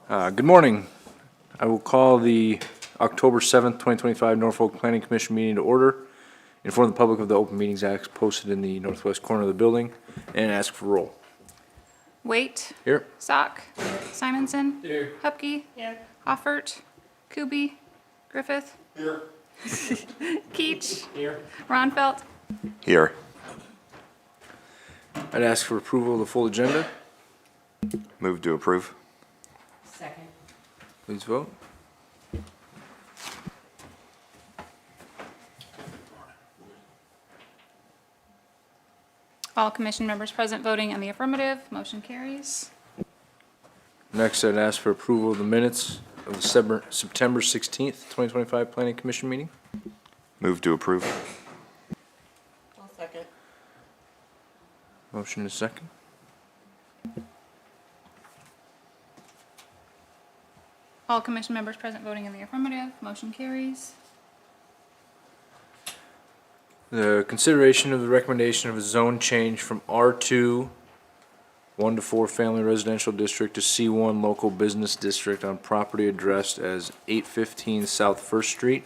Good morning. I will call the October 7th, 2025 Norfolk Planning Commission meeting to order. Inform the public of the Open Meetings Act posted in the northwest corner of the building and ask for roll. Waite. Here. Sock. Simonson. Here. Hupkey. Here. Hoffert. Kuby. Griffith. Here. Keach. Here. Ronfelt. Here. I'd ask for approval of the full agenda. Move to approve. Second. Please vote. All commission members present voting in the affirmative. Motion carries. Next, I'd ask for approval of the minutes of the September 16th, 2025 Planning Commission meeting. Move to approve. I'll second. Motion is second. All commission members present voting in the affirmative. Motion carries. The consideration of the recommendation of a zone change from R2 1 to 4 Family Residential District to C1 Local Business District on property addressed as 815 South First Street.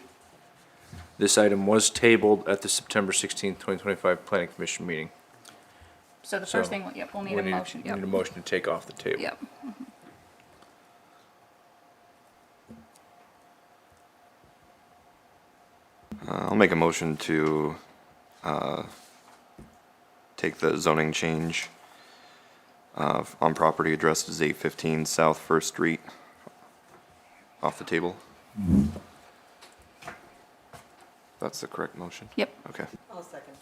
This item was tabled at the September 16th, 2025 Planning Commission meeting. So the So, first thing, we'll need a motion. We need a motion to take off the table. Yep. I'll make a motion to take the zoning change on property addressed as 815 South First Street off the table. That's the correct motion? Yep. Okay. I'll second.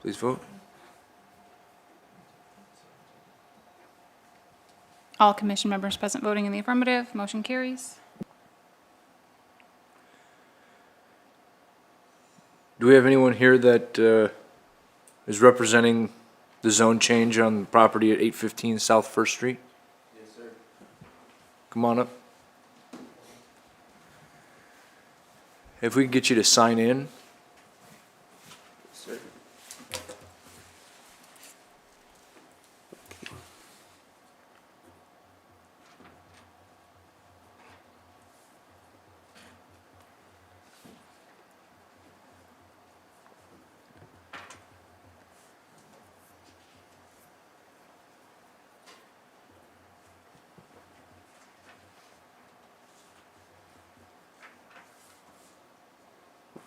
Please vote. All commission members present voting in the affirmative. Motion carries. Do we have anyone here that is representing the zone change on the property at 815 South First Street? Yes, sir. Come on up. If we could get you to sign in. Yes, sir.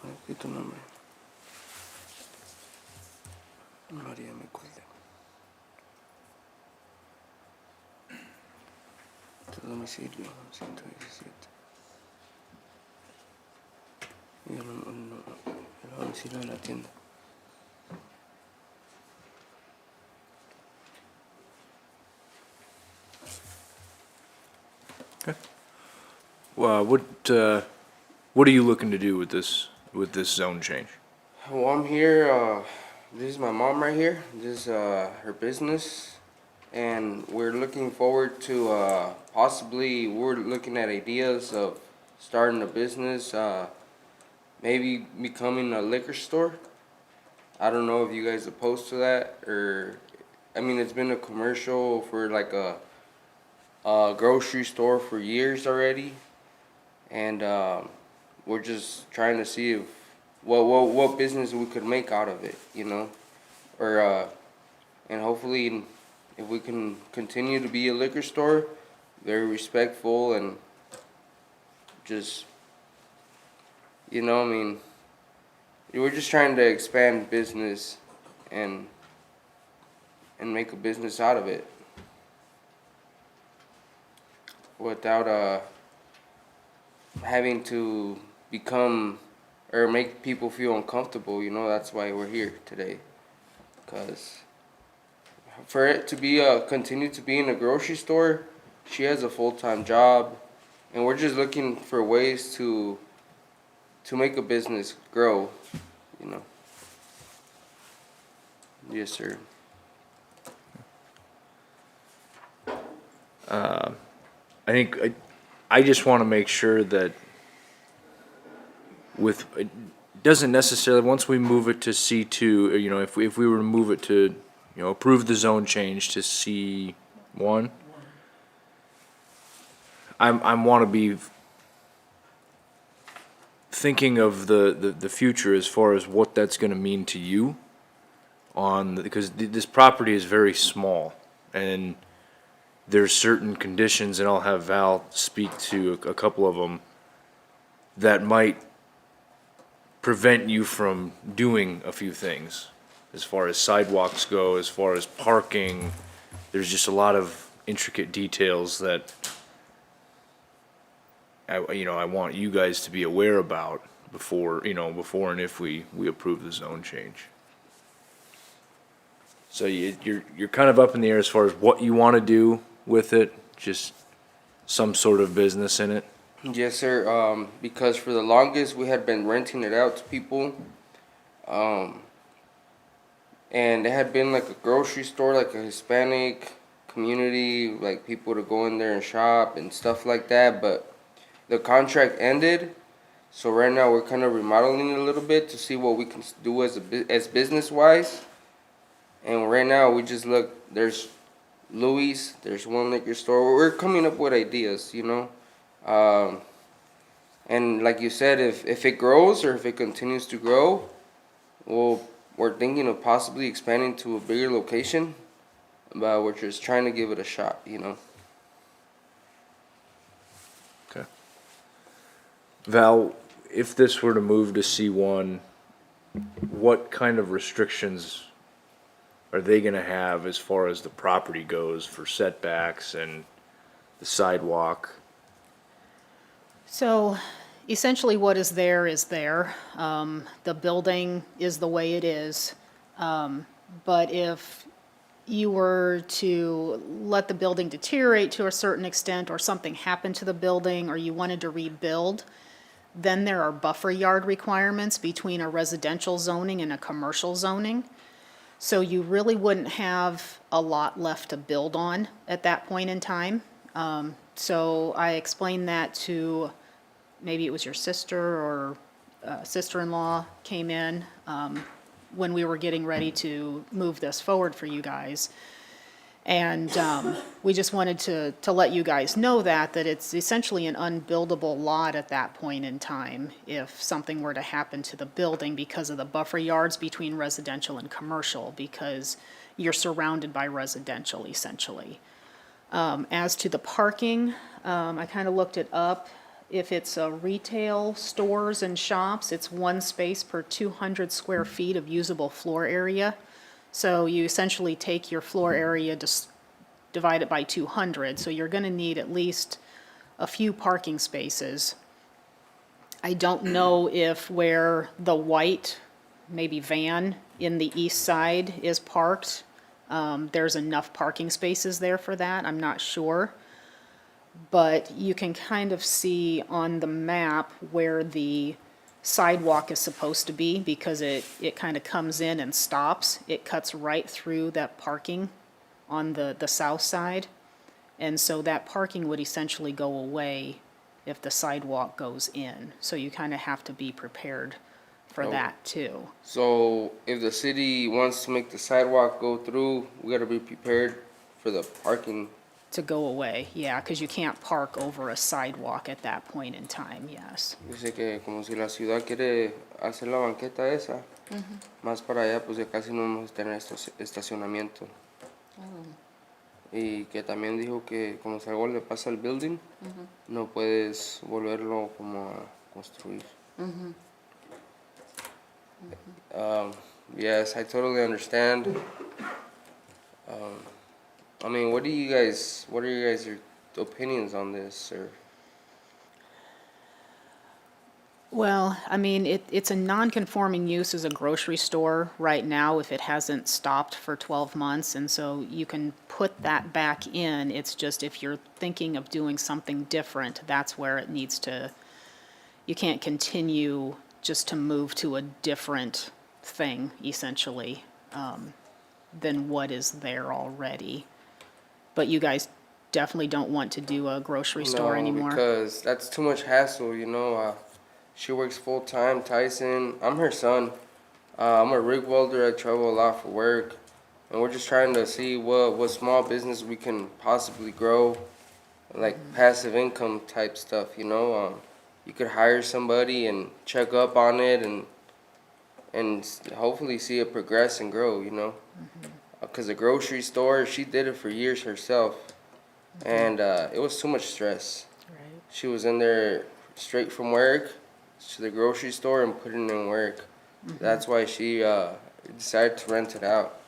Aquí tu nombre. María me cuelga. Tu domicilio, 117. Y el domicilio de la tienda. What are you looking to do with this zone change? Well, I'm here, this is my mom right here, this is, her business, and we're looking forward to, possibly, we're looking at ideas of starting a business, maybe becoming a liquor store. I don't know if you guys are opposed to that, or, I mean, it's been a commercial for like a grocery store for years already, and, we're just trying to see if what business we could make out of it, you know, or and hopefully if we can continue to be a liquor store, very respectful and just, you know, I mean, we're just trying to expand business and make a business out of it without having to become or make people feel uncomfortable, you know. That's why we're here today, because for it to be continue to be in a grocery store, she has a full-time job, and we're just looking for ways to make a business grow, you know. Yes, sir. I just want to make sure that it doesn't necessarily, once we move it to C2, you know, if we were to move it to, you know, approve the zone change to C1, I'm want to be thinking of the future as far as what that's gonna mean to you because this property is very small, and there's certain conditions, and I'll have Val speak to a couple of them, that might prevent you from doing a few things. As far as sidewalks go, as far as parking, there's just a lot of intricate details that I want you guys to be aware about before and if we approve the zone change. So you're kind of up in the air as far as what you want to do with it, just some sort of business in it. Yes, sir. Because for the longest we had been renting it out to people, and it had been like a grocery store, like a Hispanic community, like people to go in there and shop and stuff like that. But the contract ended, so right now we're kind of remodeling it a little bit to see what we can do as business wise. And right now we just look. There's Louis. There's one liquor store. We're coming up with ideas, and like you said, if it grows or if it continues to grow, we're thinking of possibly expanding to a bigger location, but we're just trying to give it a shot, Okay. Val, if this were to move to C1, what kind of restrictions are they gonna have as far as the property goes for setbacks and the sidewalk? So essentially what is there is there. The building is the way it is. But if you were to let the building deteriorate to a certain extent, or something happened to the building, or you wanted to rebuild, then there are buffer yard requirements between a residential zoning and a commercial zoning. So you really wouldn't have a lot left to build on at that point in time. So I explained that to, maybe it was your sister or sister-in-law came in when we were getting ready to move this forward for you guys. And we just wanted to let you guys know that it's essentially an unbuildable lot at that point in time if something were to happen to the building because of the buffer yards between residential and commercial, because you're surrounded by residential essentially. As to the parking, I kind of looked it up. If it's retail stores and shops, it's 1 space per 200 square feet of usable floor area. So you essentially take your floor area, divide it by 200, so you're gonna need at least a few parking spaces. I don't know if where the white, maybe van in the east side is parked, there's enough parking spaces there for that, I'm not sure. But you can kind of see on the map where the sidewalk is supposed to be, because it kind of comes in and stops. It cuts right through that parking on the south side. And so that parking would essentially go away if the sidewalk goes in. So you kind of have to be prepared for that too. So if the city wants to make the sidewalk go through, we gotta be prepared for the parking. To go away, yeah, because you can't park over a sidewalk at that point in time, yes. Dice que como si la ciudad quiere hacer la banqueta esa, más para allá pues ya casi no vamos a tener estacionamiento. Y que también dijo que como si algo le pasa al building, no puedes volverlo como a construir. Yes, I totally understand. I mean, what are you guys' your opinions on this, sir? Well, I mean, it's a non-conforming use as a grocery store right now if it hasn't stopped for 12 months, and so you can put that back in. It's just if you're thinking of doing something different, that's where it needs to, you can't continue just to move to a different thing, essentially, than what is there already. But you guys definitely don't want to do a grocery store anymore? No, because that's too much hassle, She works full-time, Tyson. I'm her son. I'm a rig welder. I travel a lot for work. And we're just trying to see what small business we can possibly grow. like passive income type stuff, you know. You could hire somebody and check up on it and hopefully see it progress and grow, you know. Because the grocery store, she did it for years herself, and it was too much stress. Right. She was in there straight from work to the grocery store and putting in work. That's why she decided to rent it out.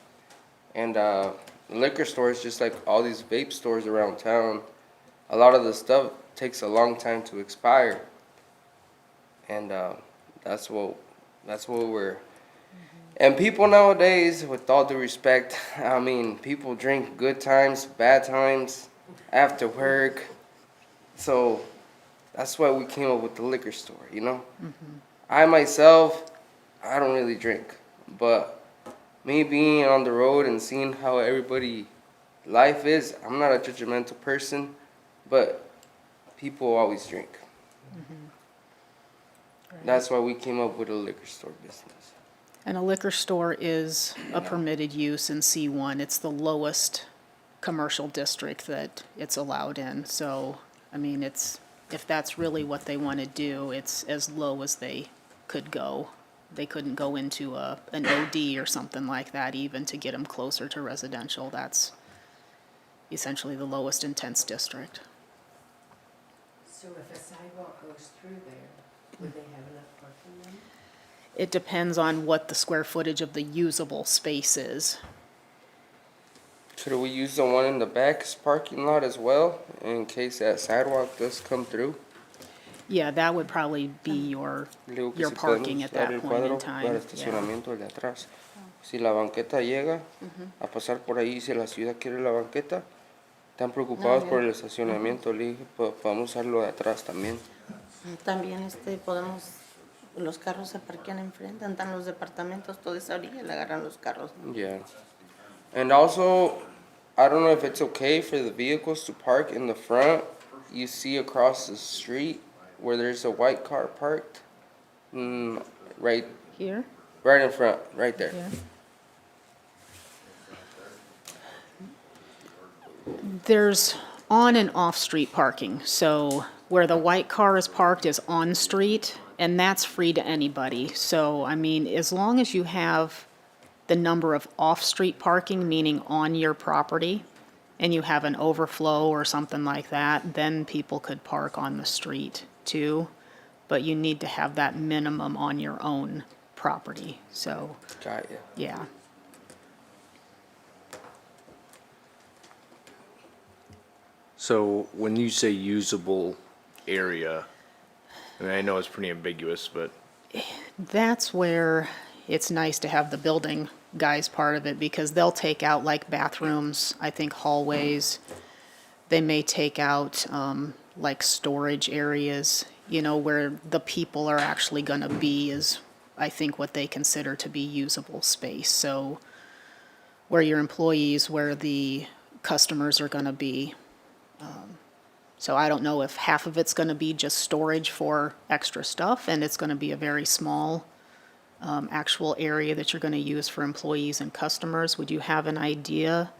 And the liquor stores, just like all these vape stores around town, a lot of the stuff takes a long time to expire. And that's what we're. And people nowadays, with all due respect, I mean, people drink good times, bad times, after work. So that's why we came up with the liquor store, you know? I myself, I don't really drink. But me being on the road and seeing how everybody life is, I'm not a judgmental person, but people always drink. That's why we came up with a liquor store business. And a liquor store is a permitted use in C1. It's the lowest commercial district that it's allowed in. So, I mean, it's, if that's really what they want to do, it's as low as they could go. They couldn't go into an OD or something like that even to get them closer to residential. That's essentially the lowest intense district. So if a sidewalk goes through there, would they have enough parking then? It depends on what the square footage of the usable space is. Could we use the one in the back as parking lot as well, in case that sidewalk does come through? Yeah, that would probably be your parking at that point in time. Para el estacionamiento el de atrás. Si la banqueta llega a pasar por ahí, si la ciudad quiere la banqueta, están preocupados por el estacionamiento. Le dije, podemos usarlo de atrás también. También podemos, los carros se parquean enfrente, están los departamentos, toda esa orilla le agarran los carros. Yeah. And also, I don't know if it's okay for the vehicles to park in the front. You see across the street where there's a white car parked, right Here? right in front, right there. Yeah. There's on and off-street parking, so where the white car is parked is on-street, and that's free to anybody. So, I mean, as long as you have the number of off-street parking, meaning on your property, and you have an overflow or something like that, then people could park on the street too. But you need to have that minimum on your own property, so, Got ya. yeah. So when you say usable area, I mean, I know it's pretty ambiguous, but That's where it's nice to have the building guys part of it, because they'll take out like bathrooms, I think hallways. They may take out, like storage areas, you know, where the people are actually gonna be is, I think, what they consider to be usable space. So where your employees, where the customers are gonna be. So I don't know if half of it's gonna be just storage for extra stuff, and it's gonna be a very small actual area that you're gonna use for employees and customers. Would you have an idea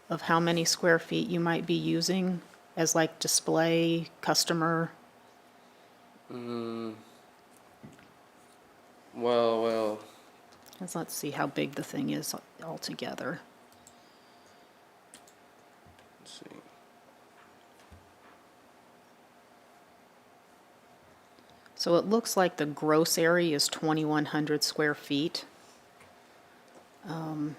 of how many square feet you might be using as like display, customer? Well, Let's see how big the thing is altogether. let's see. So it looks like the gross area is 2,100 square feet. Do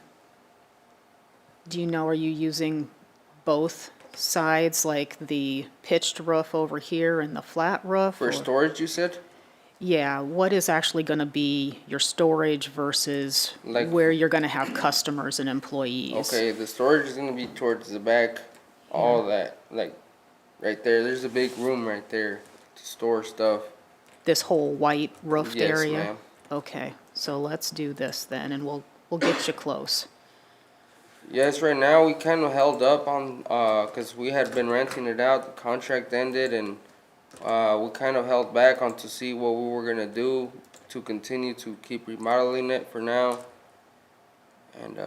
you know, are you using both sides, like the pitched roof over here and the flat roof? For or- storage, you said? Yeah, what is actually gonna be your storage versus Like- where you're gonna have customers and employees? Okay, the storage is gonna be towards the back, all that, like, right there. There's a big room right there to store stuff. This whole white roofed Yes, area? ma'am. Okay, so let's do this then, and we'll get you close. Yes, right now we kind of held up on, cause we had been renting it out, the contract ended, and, we kind of held back on to see what we were gonna do to continue to keep remodeling it for now. And,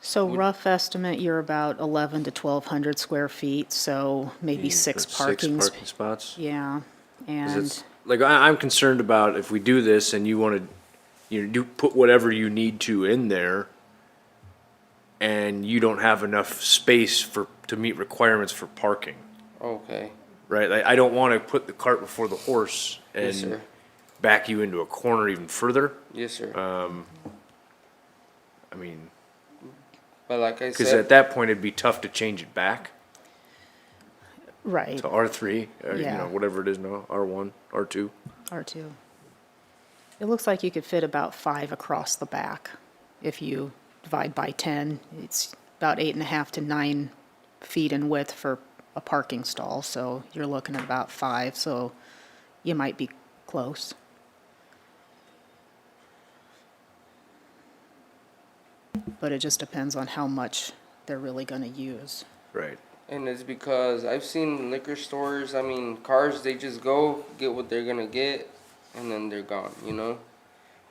So rough estimate, you're about 11 to 1,200 square feet, so maybe six Six parking. parking spots? Yeah, 'Cause and, it's, like, I'm concerned about if we do this and you wanna, do, put whatever you need to in there, and you don't have enough space to meet requirements for parking, Okay, right? Like, I don't wanna put the cart before the horse yes, sir. and back you into a corner even further. Yes, sir. I mean, But like I cause said, at that point, it'd be tough to change it back right, to R3, or, Yeah. whatever it is now, R1, R2. R2. It looks like you could fit about 5 across the back. If you divide by 10, it's about 8.5 to 9 feet in width for a parking stall, so you're looking at about 5, so you might be close. But it just depends on how much they're really gonna use. Right. and it's because I've seen liquor stores, I mean, cars, they just go, get what they're gonna get, and then they're gone, you know?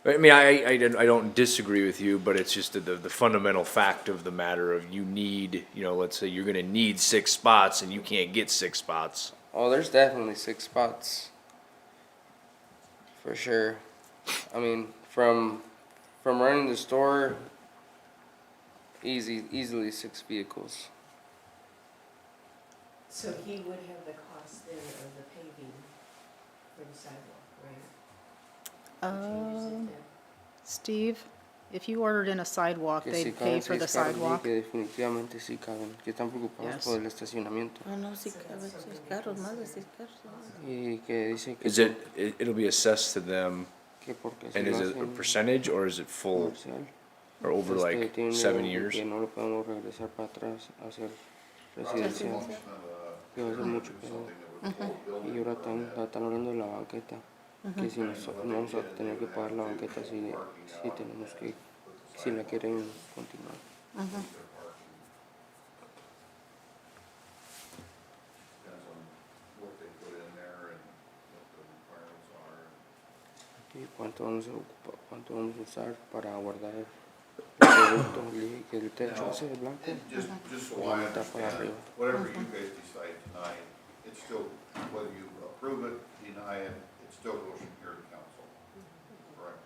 I mean, I don't disagree with you, but it's just the fundamental fact of the matter of you need, let's say you're gonna need 6 spots and you can't get 6 spots. Oh, there's definitely 6 spots. For sure. I mean, from running the store, easily 6 vehicles. So he would have the cost then of the paving for the sidewalk, right? Changes it then. Steve, if you ordered in a sidewalk, Que they'd sí pay caben for the 6 carros, sí, sidewalk? que definitivamente sí caben. Que están preocupados Yes. por el estacionamiento. No, no, sí cabe 6 carros, más de 6 carros. ¿No? Y que dicen que, Is it'll be assessed to them, que porque si and lo is it a hacen percentage or is it full, comercial, or over like tienen 7 miedo years? que no lo podemos regresar para atrás a hacer residencial. Que va a ser mucho peor. Y ahora están hablando de la banqueta. Que si nosotros no vamos a tener que pagar la banqueta si tenemos que, si la quieren continuar. ¿Y cuánto vamos a usar para guardar el producto? Y que el techo ese blanco, Just so la I mitad para understand, arriba. whatever you guys decide tonight, it's still, whether you approve it, deny it, it still goes from here to council, correct?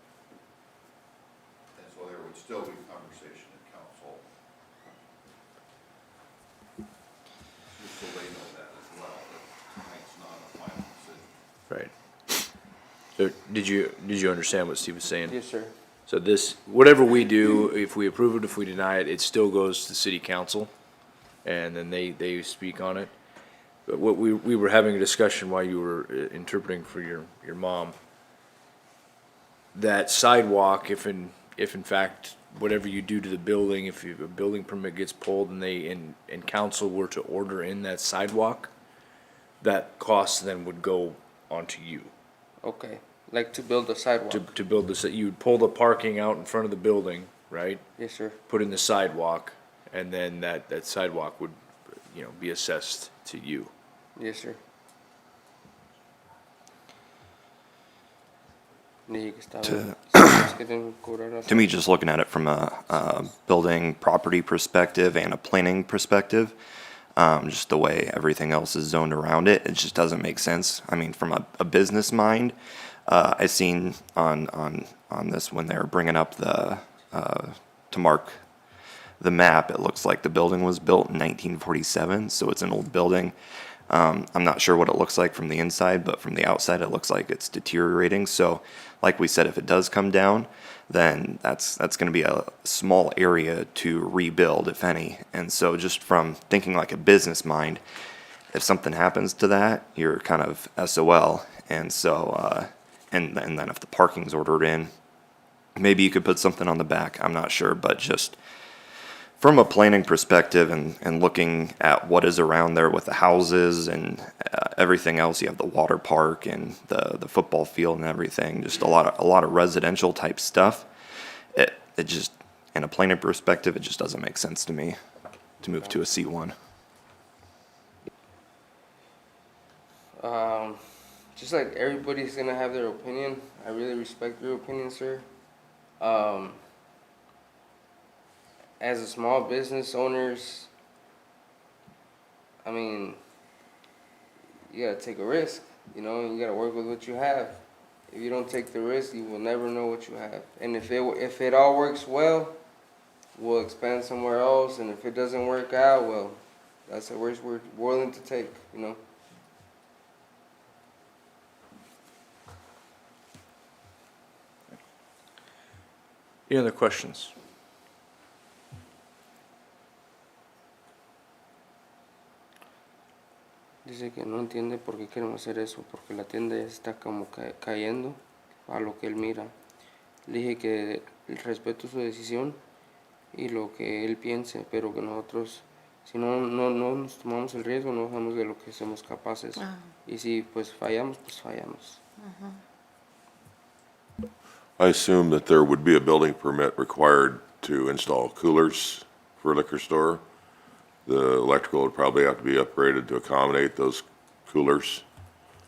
And so there would still be conversation at council. Just so they know that as well, that tonight's not a final decision. Right. So did you understand what Steve was saying? Yes, sir. So this, whatever we do, if we approve it, if we deny it, it still goes to city council, and then they speak on it. But what we were having a discussion while you were interpreting for your mom. That sidewalk, if in fact, whatever you do to the building, if a building permit gets pulled and and council were to order in that sidewalk, that cost then would go onto you. Okay. Like to build a sidewalk. To build this, you would pull the parking out in front of the building, right? Yes, sir. Put in the sidewalk, and then that sidewalk would, be assessed to you. Yes, sir. Dije que estaba bien. Si nos quieren cobrar así. To me, just looking at it from a building property perspective and a planning perspective, just the way everything else is zoned around it, it just doesn't make sense. I mean, from a business mind, I seen on this when they were bringing up to mark the map, it looks like the building was built in 1947, so it's an old building. I'm not sure what it looks like from the inside, but from the outside, it looks like it's deteriorating. So, like we said, if it does come down, then that's going to be a small area to rebuild, if any. And so, just from thinking like a business mind, if something happens to that, you're kind of SOL. And so, and then if the parking's ordered in, maybe you could put something on the back. I'm not sure, but just from a planning perspective and looking at what is around there with the houses and everything else, you have the water park and the football field and everything, just a lot of residential type stuff. It just, in a planning perspective, it just doesn't make sense to me to move to a C1. Just like everybody's gonna have their opinion. I really respect your opinion, sir. as a small business owners, I mean, you gotta take a risk, you know, you gotta work with what you have. If you don't take the risk, you will never know what you have. And if it all works well, we'll expand somewhere else, and if it doesn't work out, well, that's a risk we're willing to take, you know. Any other questions? Dice que no entiende por qué queremos hacer eso, porque la tienda ya está como cayendo a lo que él mira. Le dije que respeto su decisión y lo que él piense, pero que nosotros, si no nos tomamos el riesgo, no sabemos de lo que somos capaces. Ah. Y si pues fallamos, pues fallamos. I assume that there would be a building permit required to install coolers for a liquor store. The electrical would probably have to be upgraded to accommodate those coolers.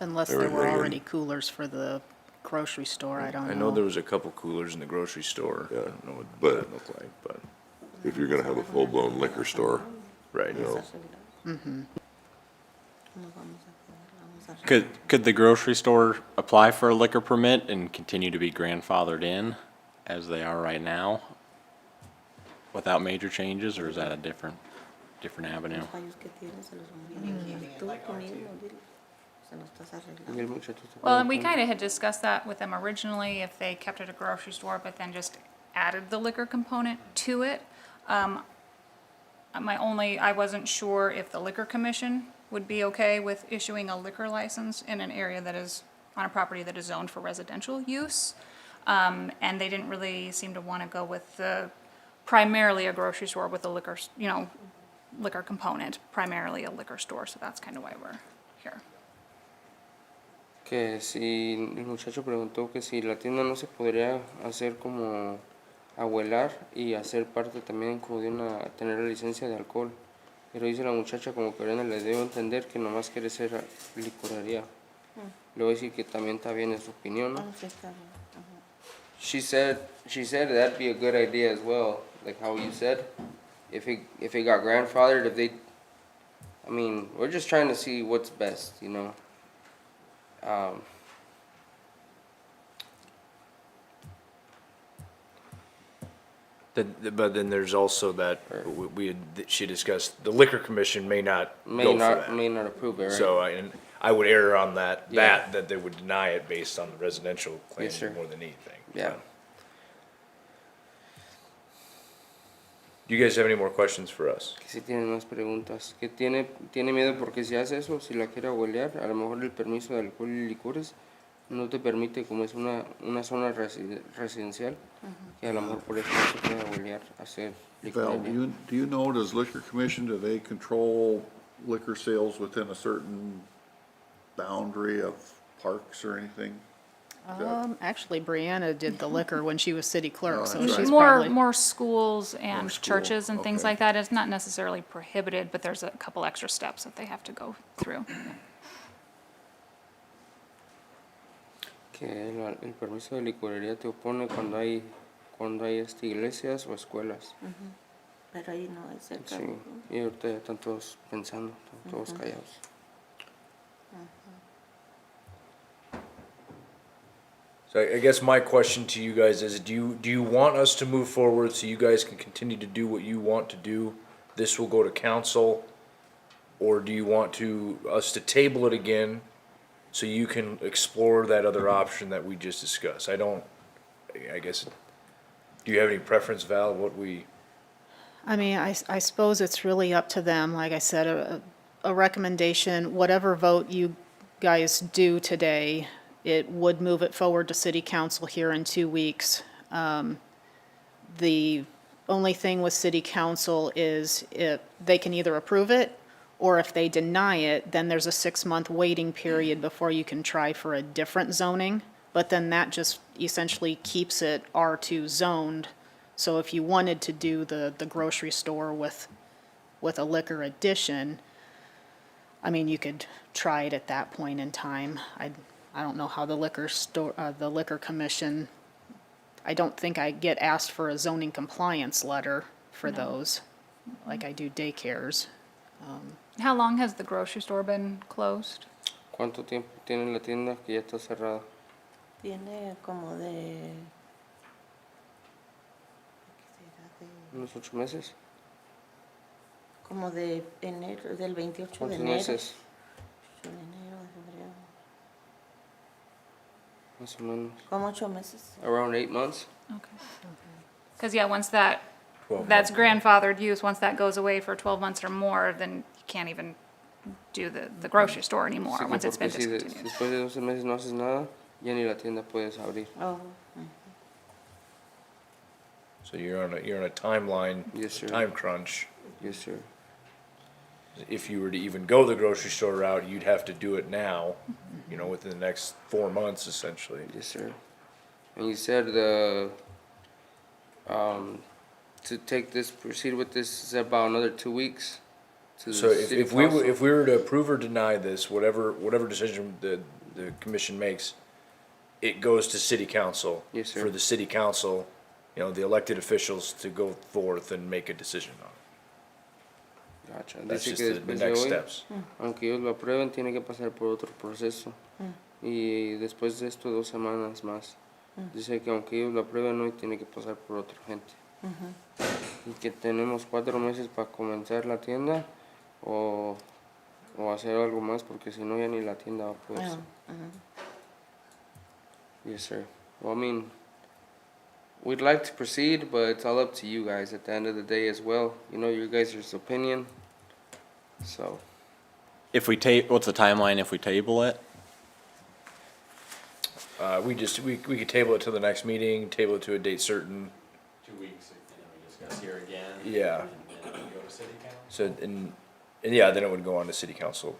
Unless there were Everything in- already coolers for the grocery store, I don't know. I know there was a couple coolers in the grocery store. I Yeah, don't know what but- that looked like, but, If you're gonna have a full-blown liquor store, right. you know, Nos vamos a quedar. Could the grocery store apply for a liquor permit and continue to be grandfathered in as they are right now without major changes, or is that a different avenue? Los fallos que tienes se los vamos a arreglar. Tú conmigo, dile. Se los estás Y arreglando. el muchacho se Well, and we preguntó. kind of had discussed that with them originally, if they kept it a grocery store, but then just added the liquor component to it. I wasn't sure if the liquor commission would be okay with issuing a liquor license in an area that is, on a property that is zoned for residential use. And they didn't really seem to want to go with primarily a grocery store with a liquor, liquor component, primarily a liquor store, so that's kind of why we're here. Que si el muchacho preguntó que si la tienda no se podría hacer como abuelar y hacer parte también como de tener la licencia de alcohol. Pero dice la muchacha como que Brenda le debo entender que nomás quiere ser licorería. Le voy a decir que también está bien en su opinión, ¿no? Ah, sí, está bien. Ajá. She said that'd be a good idea as well, like how you said. If it got grandfathered, I mean, we're just trying to see what's best, you know. But then there's also that, she discussed, the liquor commission may not go for that. May not approve it, right? So I would err on that Yeah. they would deny it based on the residential claims sir. more than anything. Yeah. Do you guys have any more questions for us? Que si tienen más preguntas. Que tiene miedo porque si hace eso, si la quiere abuelear, a lo mejor el permiso de alcohol y licores no te permite, como es una zona residencial, que a lo mejor por eso no se puede abuelear, hacer Val, licorería. do you know, does Liquor Commission, do they control liquor sales within a certain boundary of parks or anything? Actually, Brianna did the liquor when she was city clerk, Oh, so that's she's right. probably. More schools and school, churches and things okay. like that. It's not necessarily prohibited, but there's a couple extra steps that they have to go through. Que el permiso de licorería te opone cuando hay iglesias o escuelas. Pero ahí no hay cerca. Sí. Y ahorita ya están todos pensando, están todos callados. So I guess my question to you guys is, do you want us to move forward so you guys can continue to do what you want to do? This will go to council, or do you want us to table it again so you can explore that other option that we just discussed? I guess, do you have any preference, Val, I mean, I suppose it's really up to them. Like I said, a recommendation, whatever vote you guys do today, it would move it forward to city council here in 2 weeks. The only thing with city council is if they can either approve it, or if they deny it, then there's a 6-month waiting period before you can try for a different zoning. But then that just essentially keeps it R2 zoned. So if you wanted to do the grocery store with a liquor addition, I mean, you could try it at that point in time. I don't know how the liquor commission, I don't think I get asked for a zoning compliance letter for those, like I do daycares. How long has the grocery store been closed? ¿Cuánto tiempo tiene la tienda que ya está cerrada? Tiene como de... ¿qué será? ¿Unos 8 meses? Como de enero, del 28 de ¿Cuántos enero. meses? De enero, de febrero. Más o menos. Como 8 meses. Around 8 months? Okay. Because, yeah, once that, 12 that's months. grandfathered use, once that goes away for 12 months or more, then you can't even do the grocery store anymore, Sí, que once it's been porque si discontinued. después de 12 meses no haces nada, ya ni la tienda puedes abrir. Oh, So you're on a timeline, Yes, sir. time crunch. Yes, sir. If you were to even go the grocery store route, you'd have to do it now, you know, within the next 4 months essentially. Yes, sir. And you said to take this, proceed with this, is about another 2 weeks to So the city council? if we were to approve or deny this, whatever decision the commission makes, it goes to city council. Yes, sir. For the city council, you know, the elected officials to go forth and make a decision on it. Gotcha. That's Dice just que the después de next hoy, steps. aunque ellos lo aprueben, tiene que pasar por otro proceso. Y después de esto, 2 semanas más. Dice que aunque ellos lo aprueben hoy, tiene que pasar por otra gente. Y que tenemos 4 meses para comenzar la tienda o hacer algo más, porque si no ya ni la tienda va a poder ser. Yes, sir. Well, I mean, we'd like to proceed, but it's all up to you guys at the end of the day as well. You know, your guys' opinion. So, If we what's the timeline if we table it? We could table it till the next meeting, table it to a date certain. 2 weeks, and then we discuss here again. Yeah. And then we go to city council. So, and yeah, then it would go on to city council,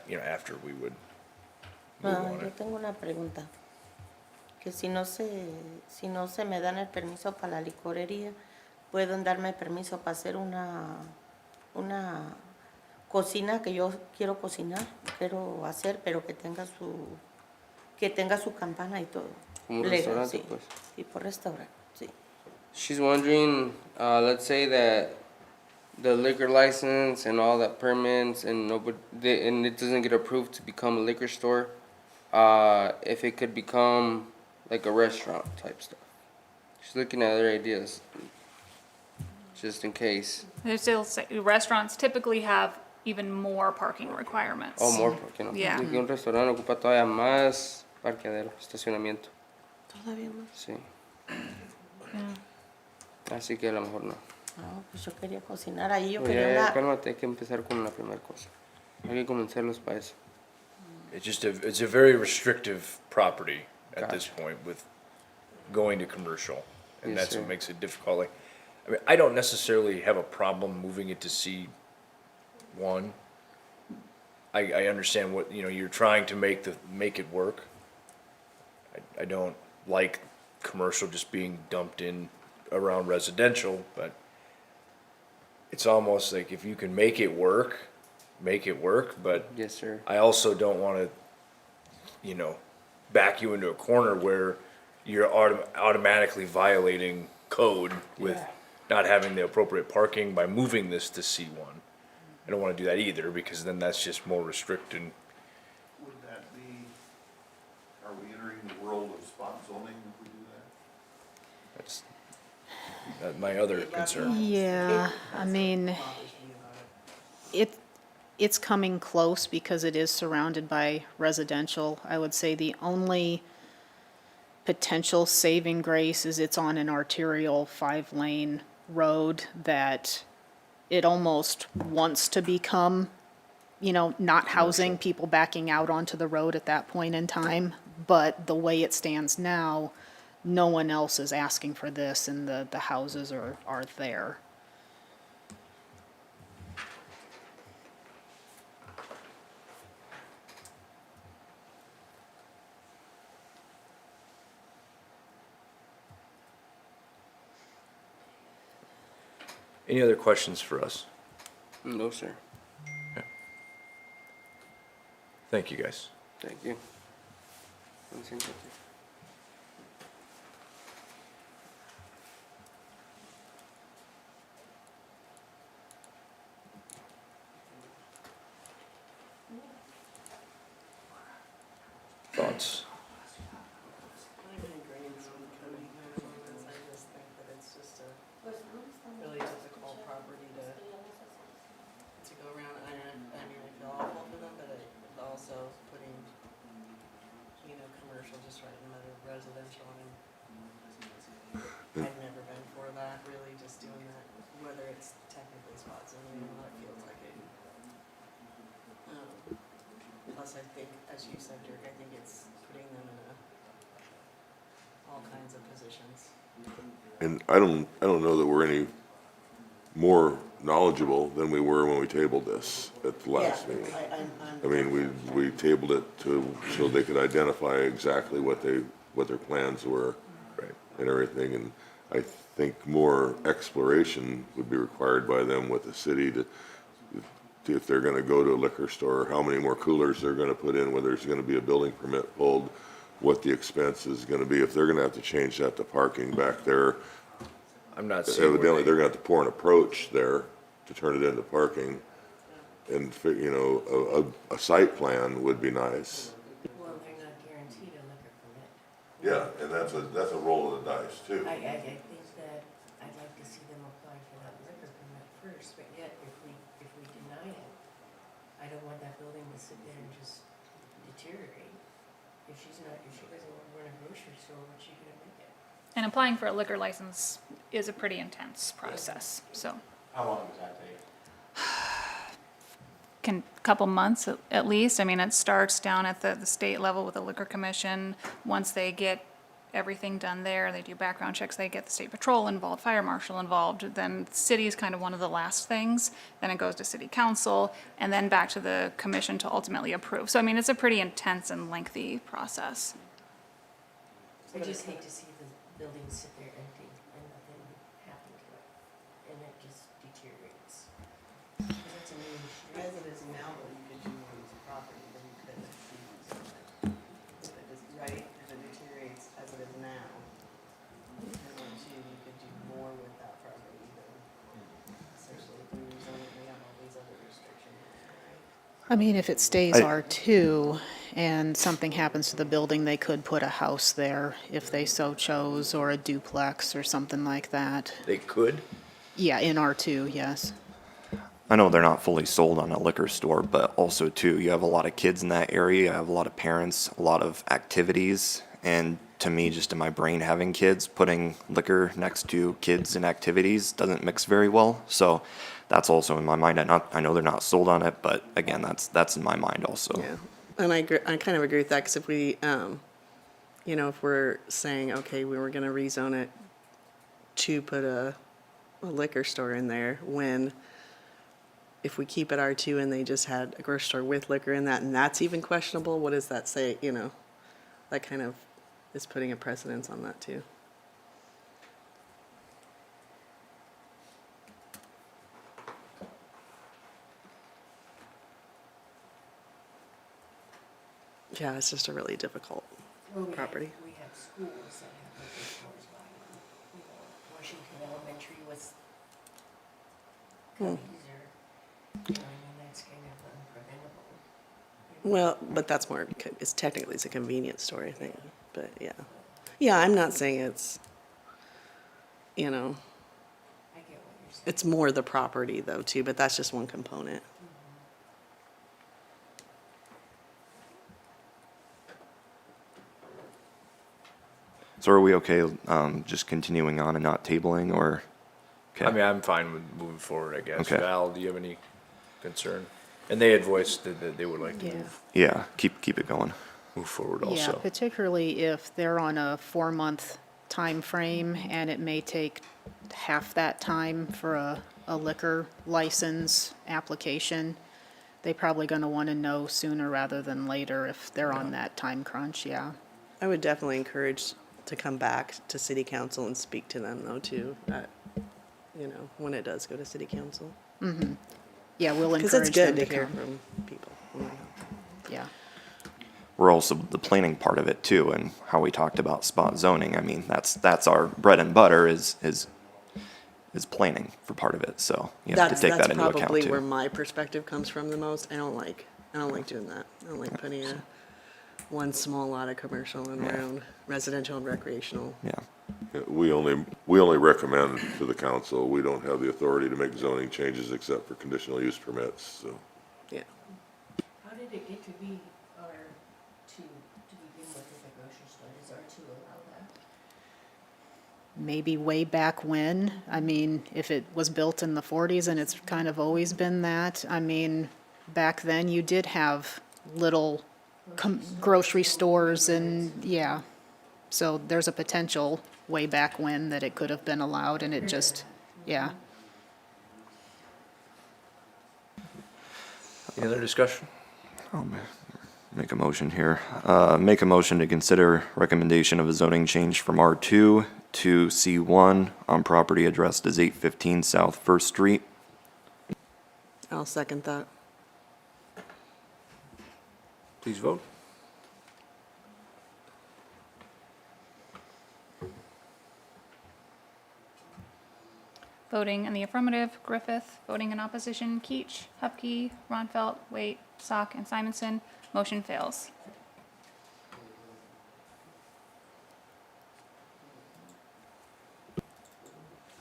you know, after we would move on yo it. tengo una pregunta. Que si no se me dan el permiso para la licorería, pueden darme permiso para hacer una cocina que yo quiero cocinar, quiero hacer, pero que tenga su campana y todo. como un Legal, restaurante, sí. pues. Tipo restaurante, sí. She's wondering, let's say that the liquor license and all that permits and and it doesn't get approved to become a liquor store, if it could become like a restaurant type stuff. She's looking at other ideas, just in case. They still say, restaurants typically have even more parking requirements. Oh, more parking. ¿No? Yeah. De que un restaurante ocupa todavía más parqueadero, estacionamiento. Todavía más. Sí. Así que a lo mejor no. No, pues yo quería cocinar ahí, yo Oye, quería una... cálmate, hay que empezar con la primera cosa. Hay que convencerlos para eso. It's a very restrictive property at this Gotcha. point with going to commercial. And Yes, that's what sir. makes it difficult. Like, I mean, I don't necessarily have a problem moving it to C1. I understand what, you know, you're trying to make it work. I don't like commercial just being dumped in around residential, but it's almost like if you can make it work, but Yes, sir. I also don't want to, you know, back you into a corner where you're automatically violating code with not having the appropriate parking by moving this to C1. I don't want to do that either, because then that's just more restricted. Would that be, are we entering the world of spot zoning if we do that? That's my other concern. Yeah, I mean, it's coming close because it is surrounded by residential. I would say the only potential saving grace is it's on an arterial 5-lane road that it almost wants to become, you know, not housing people backing out onto the road at that point in time. But the way it stands now, no one else is asking for this and the houses are there. Any other questions for us? No, sir. Thank you, guys. Thank you. thoughts? I agree with coding amendments. I just think that it's just a really difficult property to go around. I mean, I feel awful for them, but also putting, commercial just right in the middle of residential. I've never been for that, really, just doing that, whether it's technically spot zoning or not, it feels like it. Plus, I think, as you said, Dirk, I think it's putting them in all kinds of positions. And I don't know that we're any more knowledgeable than we were when we tabled this at the last meeting. I mean, we tabled it so they could identify exactly what their plans were and everything. And I think more exploration would be required by them with the city to if they're gonna go to a liquor store, how many more coolers they're gonna put in, whether there's gonna be a building permit pulled, what the expense is gonna be, if they're gonna have to change that to parking back there. I'm not seeing where Evidently, they- they're gonna have to pour an approach there to turn it into parking. And, a site plan would be nice. Well, they're not guaranteed a liquor permit. Yeah, and that's a roll of the dice too. I think that I'd like to see them apply for that liquor permit first, but yet if we deny it, I don't want that building to sit there and just deteriorate. If she doesn't want to run a grocery store, what's she gonna make it? And applying for a liquor license is a pretty intense process, so. How long does that take? Couple months at least. I mean, it starts down at the state level with the liquor commission. Once they get everything done there, they do background checks, they get the state patrol involved, fire marshal involved, then the city is kind of one of the last things. Then it goes to city council, and then back to the commission to ultimately approve. So I mean, it's a pretty intense and lengthy process. I just hate to see the building sit there empty and nothing happen to it, and it just deteriorates. 'Cause it's a new, as it is now, though, you could do more with the property than you could if you use it. If it is, right, if it deteriorates as it is now, you could do more with that property than, especially if we rezone it, we have all these other restrictions, right? I mean, if it stays R2 and something happens to the building, they could put a house there if they so chose, or a duplex or something like that. They could? Yeah, in R2, yes. I know they're not fully sold on a liquor store, but also too, you have a lot of kids in that area, you have a lot of parents, a lot of activities, and to me, just in my brain, having kids, putting liquor next to kids and activities doesn't mix very well. So that's also in my mind. I know they're not sold on it, but again, that's in my mind also. Yeah, and I kind of agree with that, because if we, if we're saying, okay, we were gonna rezone it to put a liquor store in there, when if we keep it R2 and they just had a grocery store with liquor in that, and that's even questionable, what does that say, That kind of is putting a precedence on that too. Yeah, it's just a really difficult property. We have schools that have liquor stores by them. Washington Elementary was Cubbies or, that's kind of unpreventable. Well, but that's more, it's technically, it's a convenience store, I think, but yeah. Yeah, I'm not saying it's, I get what you're saying. it's more the property though too, but that's just one component. So are we okay, just continuing on and not tabling, or? Okay. I mean, I'm fine with moving forward, I guess. Okay. Val, do you have any concern? And they had voiced that they would like to Yeah. Yeah, keep it going. move forward Yeah, also. particularly if they're on a 4-month time frame, and it may take half that time for a liquor license application. They probably gonna wanna know sooner rather than later if they're on that time crunch, yeah. I would definitely encourage to come back to city council and speak to them though too, when it does go to city council. Yeah, we'll Because encourage it's them good to to hear come. from people. Yeah, We're also the planning part of it too, and how we talked about spot zoning. I mean, that's our bread and butter is planning for part of it, so you have to take that into That's account probably where too. my perspective comes from the most. I don't like doing that. I don't like putting a one small lot of commercial and around residential and recreational. Yeah. We only recommend to the council. We don't have the authority to make zoning changes except for conditional use permits, so. Yeah. How did it get to be R2 to begin with at the grocery store? Does R2 allow that? Maybe way back when, I mean, if it was built in the 40s and it's kind of always been that, I mean, back then you did have little grocery stores and, yeah. So there's a potential way back when that it could have been allowed and it just, yeah. Any other discussion? Make a motion here. Make a motion to consider recommendation of a zoning change from R2 to C1 on property addressed as 815 South First Street. I'll second that. Please vote. Voting in the affirmative, Griffith. Voting in opposition, Keach, Hupkey, Ronfelt, Waite, Sock, and Simonson. Motion fails.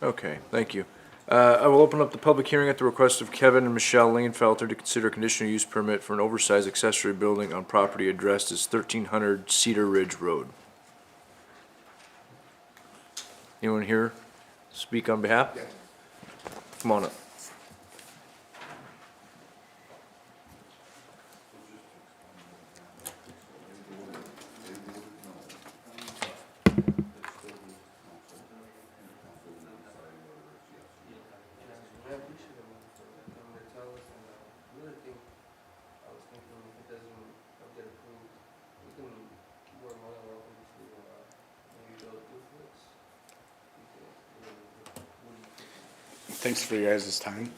Okay, thank you. I will open up the public hearing at the request of Kevin and Michelle Lingenfelter to consider a conditional use permit for an oversized accessory building on property addressed as 1300 Cedar Ridge Road. Anyone here speak on behalf? Come on up. Thanks for your guys' time.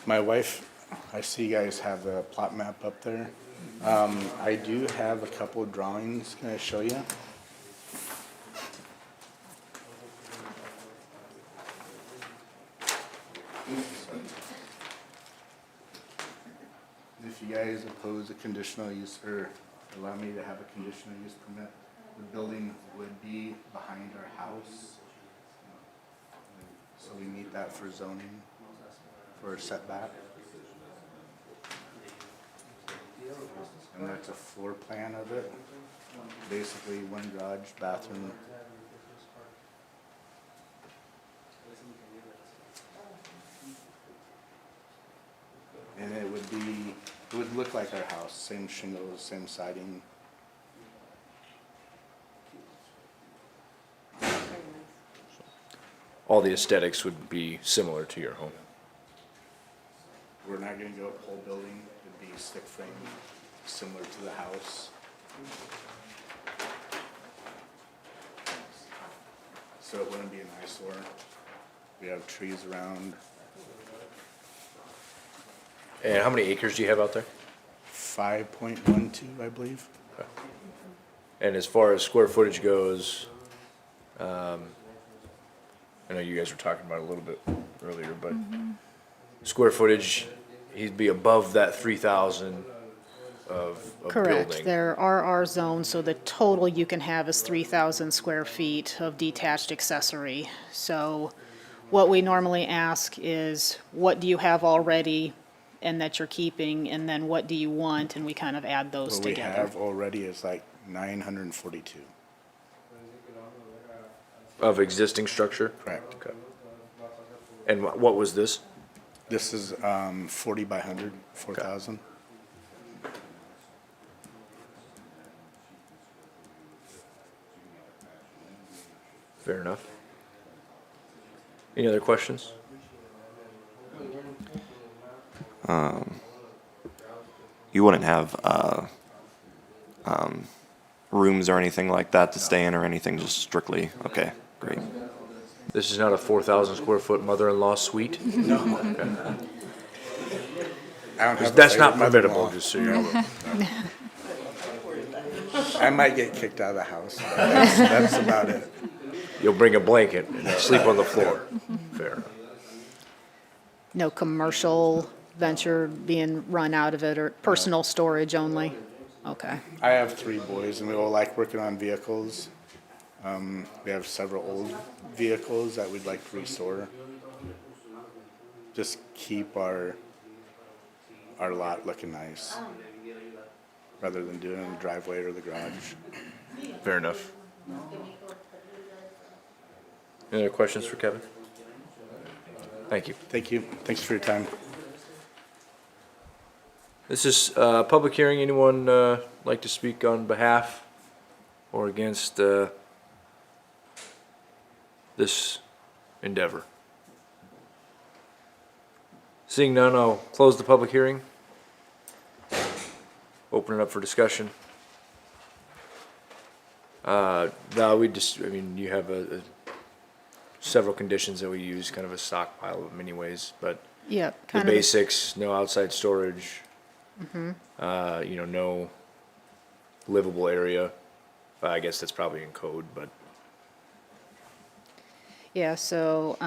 My wife, I see you guys have the plot map up there. I do have a couple of drawings. Can I show you? If you guys oppose a conditional use or allow me to have a conditional use permit, the building would be behind our house. So we need that for zoning, for a setback. And that's a floor plan of it. Basically, one garage, bathroom. And it would look like our house, same shingles, same siding. All the aesthetics would be similar to your home. We're not gonna go whole building, it'd be stick frame, similar to the house. So it wouldn't be an eyesore. We have trees around, And how many acres do you have out there? 5.12, I believe. And as far as square footage goes, I know you guys were talking about it a little bit earlier, but square footage, he'd be above that 3,000 of building. Correct. There are RR zones, so the total you can have is 3,000 square feet of detached accessory. So what we normally ask is, what do you have already and that you're keeping, and then what do you want, and we kind of add those What we together. have already is like 942. Of existing structure? Correct. Okay. And what was this? This is 40 by 100, 4,000. Fair enough. Any other questions? You wouldn't have rooms or anything like that to stay in or anything, just strictly, okay, great. This is not a 4,000 square foot mother-in-law suite? I don't have a That's not favorite permittable, mother-in-law. just so you know. I might get kicked out of the house. But that's about it. You'll bring a blanket and sleep on the floor. Fair enough. No commercial venture being run out of it, or personal storage only. Okay, I have 3 boys and we all like working on vehicles. We have several old vehicles that we'd like to restore. Just keep our lot looking nice, rather than doing it in the driveway or the garage. Fair enough. Any other questions for Kevin? Thank you. Thank you. Thanks for your time. This is public hearing. Anyone like to speak on behalf or against this endeavor? Seeing none, I'll close the public hearing. Open it up for discussion. No, we just, I mean, you have several conditions that we use, kind of a stockpile of many ways, but yeah, the kind of, basics, no outside storage. No livable area. I guess that's probably in code, but yeah, so,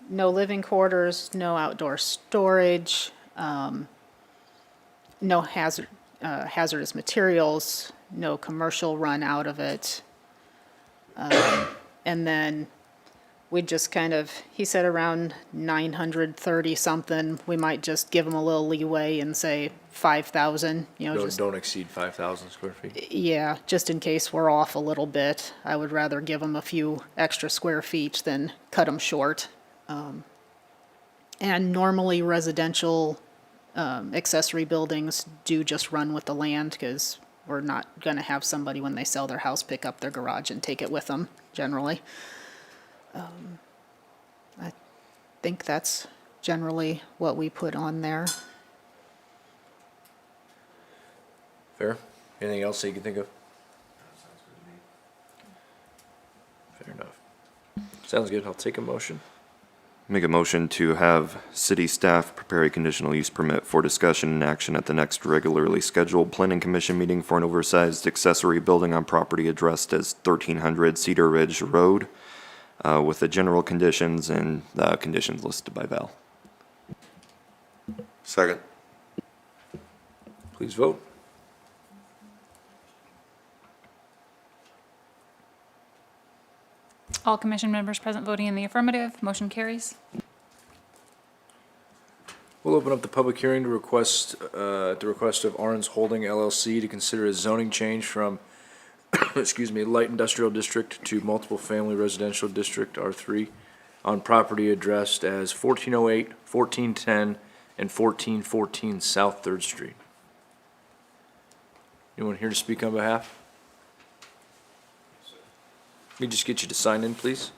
no living quarters, no outdoor storage, no hazardous materials, no commercial run out of it. And then we just kind of, he said around 930 something, we might just give them a little leeway and say 5,000, just, don't exceed 5,000 square feet. yeah, just in case we're off a little bit. I would rather give them a few extra square feet than cut them short. And normally residential accessory buildings do just run with the land, because we're not going to have somebody when they sell their house pick up their garage and take it with them, generally. I think that's generally what we put on there. Fair? Anything else that you can think of? Fair enough. Sounds good. I'll take a motion. Make a motion to have city staff prepare a conditional use permit for discussion and action at the next regularly scheduled planning commission meeting for an oversized accessory building on property addressed as 1300 Cedar Ridge Road, with the general conditions and the conditions listed by Val. Second. Please vote. All commission members present voting in the affirmative, motion carries. We'll open up the public hearing to request, at the request of Arns Holding LLC to consider a zoning change from, light industrial district to multiple family residential district, R3, on property addressed as 1408, 1410, and 1414 South 3rd Street. Anyone here to speak on behalf? Let me just get you to sign in, please.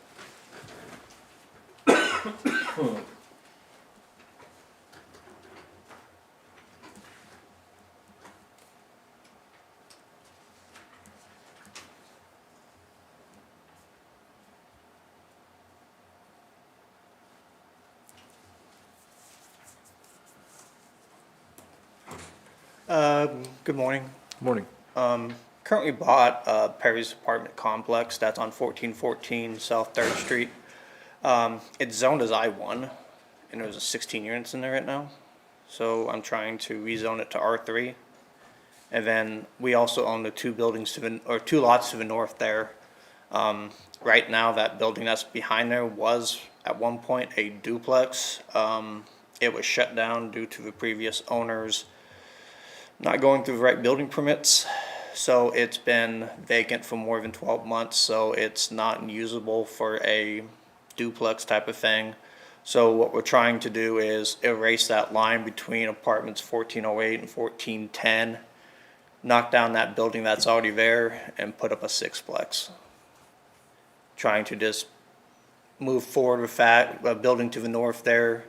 Good morning. Morning. Currently bought Perry's apartment complex that's on 1414 South 3rd Street. It's zoned as I-1, and there's 16 units in there right now. So I'm trying to rezone it to R3. And then we also own the 2 buildings two lots to the north there. Right now, that building that's behind there was at one point a duplex. It was shut down due to the previous owners not going through the right building permits. So it's been vacant for more than 12 months, so it's not usable for a duplex type of thing. So what we're trying to do is erase that line between apartments 1408 and 1410, knock down that building that's already there, and put up a 6-plex. Trying to just move forward with that. A building to the north there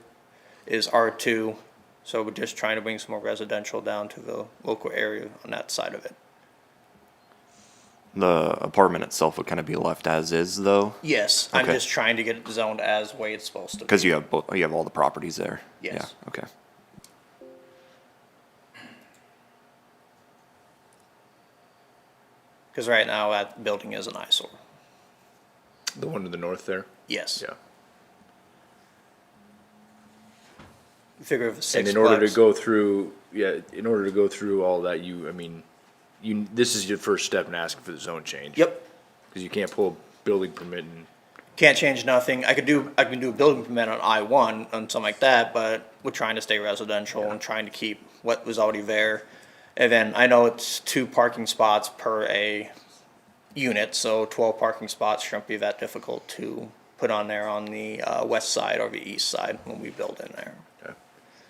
is R2, so we're just trying to bring some more residential down to the local area on that side of it. The apartment itself would kind of be left as is, though? Yes, I'm Okay. just trying to get it zoned as way it's supposed to be. Because you have all the properties there? Yes. Yeah, okay. Because right now that building is an eyesore. The one to the north there? Yes. Yeah. figure of a And sixplex. in order to go through, yeah, in order to go through all that, this is your first step in asking for the zone change. Yep. Because you can't pull a building permit and, Can't change nothing. I can do a building permit on I-1 and something like that, but we're trying to stay residential and trying to keep what was already there. And then I know it's 2 parking spots per a unit, so 12 parking spots shouldn't be that difficult to put on there on the west side or the east side when we build in there.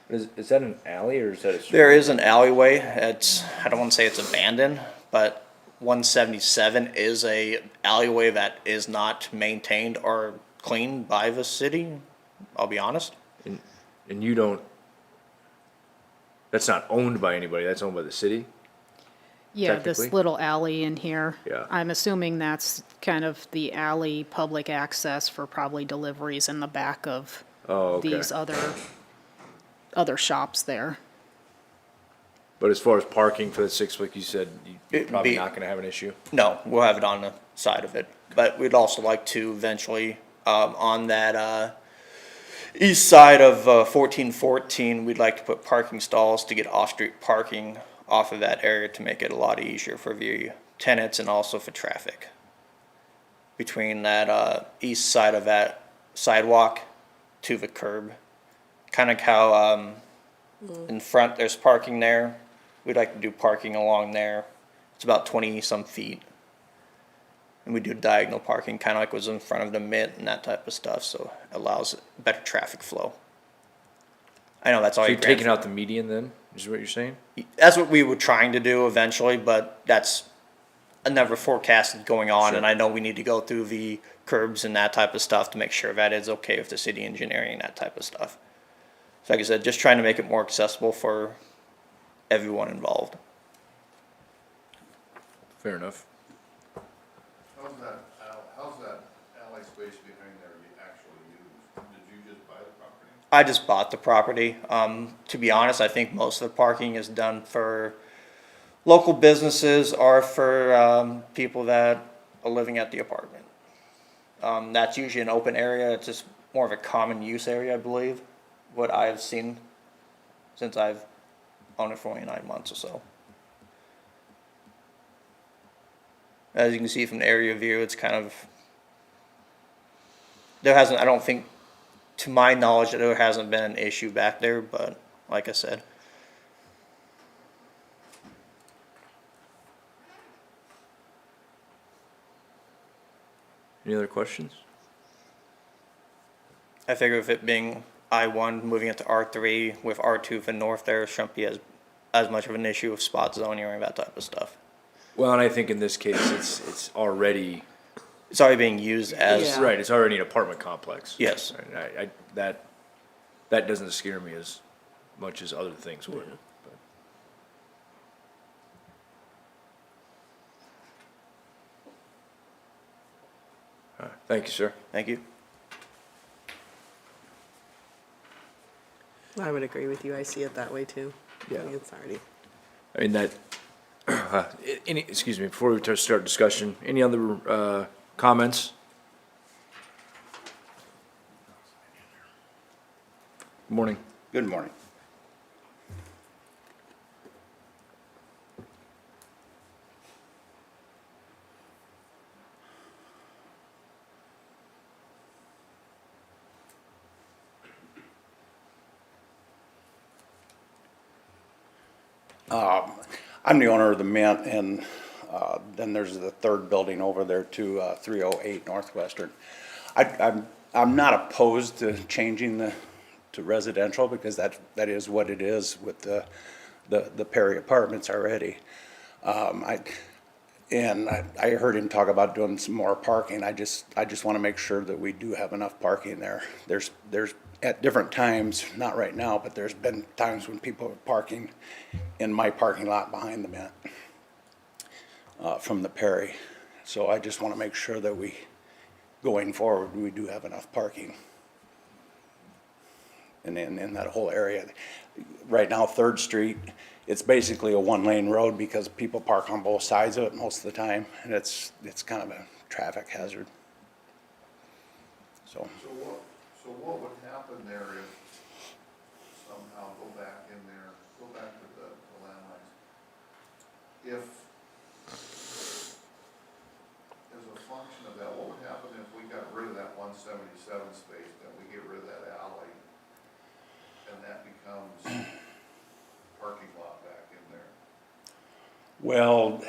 is that an alley or is that a? street? There is an alleyway. It's, I don't want to say it's abandoned, but 177 is a alleyway that is not maintained or cleaned by the city. I'll be honest. And you don't, that's not owned by anybody, that's owned by the city? Yeah, this Technically? little alley in here. Yeah. I'm assuming that's kind of the alley, public access for probably deliveries in the back of Oh, okay. these other shops there. But as far as parking for the six, like you said, you're It'd probably be- not gonna have an issue? No, we'll have it on the side of it. But we'd also like to eventually, on that east side of 1414, we'd like to put parking stalls to get off-street parking off of that area to make it a lot easier for the tenants and also for traffic. Between that east side of that sidewalk to the curb. Kind of how in front there's parking there. We'd like to do parking along there. It's about 20-some feet. And we do diagonal parking, kind of like was in front of the Mint and that type of stuff, so it allows better traffic flow. I know that's all So you're you're taking out the median then, is what you're saying? That's what we were trying to do eventually, but that's another forecast going on, Sure. and I know we need to go through the curbs and that type of stuff to make sure that is okay with the city engineering and that type of stuff. So like I said, just trying to make it more accessible for everyone involved. Fair enough. How's that alley space behind there you actually use? Did you just buy the property? I just bought the property. To be honest, I think most of the parking is done for local businesses or for people that are living at the apartment. That's usually an open area. It's just more of a common use area, I believe, what I've seen since I've owned it for only 9 months or so. As you can see from the area view, it's kind of, I don't think, to my knowledge, that there hasn't been an issue back there, but like I said. Any other questions? I figure if it being I-1, moving it to R3 with R2 for north there shouldn't be as much of an issue with spot zoning or that type of stuff. Well, and I think in this case, it's already, It's already being used as, Yeah. right, it's already an apartment complex. Yes. And that doesn't scare me as much as other things would. but- All right, thank you, sir. thank you. I would agree with you. I see it that way too. Yeah. I think it's already. I mean, excuse me, before we start discussion, any other comments? Good morning. Good morning. I'm the owner of the Mint, and then there's the third building over there to 308 Northwestern. I'm not opposed to changing to residential because that is what it is with the Perry Apartments already. I heard him talk about doing some more parking. I just want to make sure that we do have enough parking there. There's at different times, not right now, but there's been times when people are parking in my parking lot behind the Mint from the Perry. So I just want to make sure that going forward, we do have enough parking. And in that whole area. Right now, Third Street, it's basically a one-lane road because people park on both sides of it most of the time, and it's kind of a traffic hazard. So So what would happen there if Well,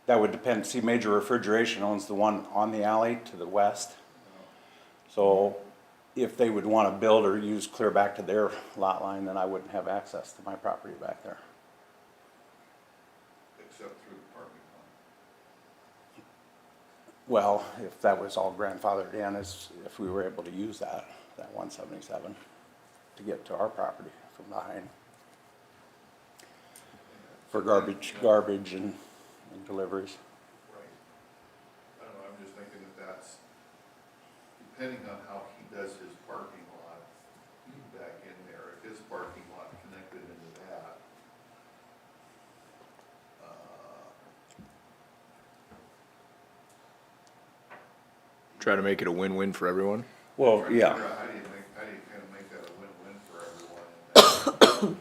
that would depend. See, Major Refrigeration owns the one on the alley to the west. So if they would want to build or use clear back to their lot line, then I wouldn't have access to my property back there. Except through the parking lot. Well, if that was all grandfathered in, as if we were able to use that 177 to get to our property from behind. For garbage and deliveries. Right. I don't know, I'm just thinking that that's, depending on how he does his parking lot back in there, if his parking lot connected into that, Try to make it a win-win for everyone. Well, trying to yeah. figure out how do you kind of make that a win-win for everyone?